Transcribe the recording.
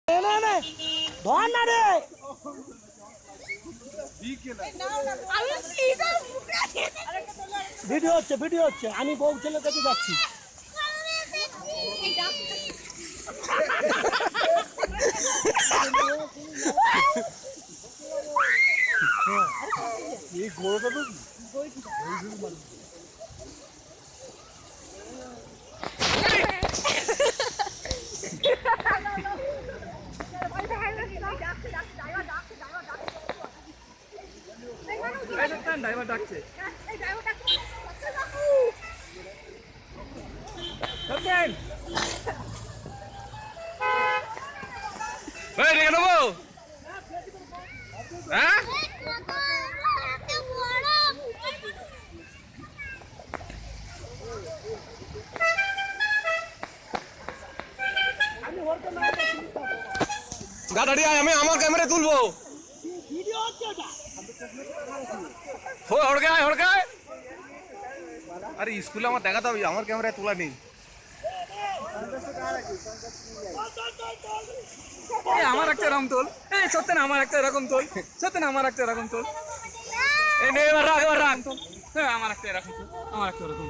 ধর না রে, ভিডিও হচ্ছে আমি বউ ছেলের কাছে যাচ্ছি। এই গরুটা তো ড্রাইভার ডাকছে। রেখে দেবো হ্যাঁ গাড়ি আমি আমার ক্যামেরা তুলবো। হড়কায় আরে স্কুলে আমার দেখাতে হবে, আমার ক্যামেরায় তোলা নেই। আমার একটা এরকম তোল, এই সত্যি না আমার একটা এরকম তোল, সত্যি না আমার একটা এরকম তোল, এই নে এবার রাখ হ্যাঁ আমার একটা এরকম তোল, আমার একটা এরকম।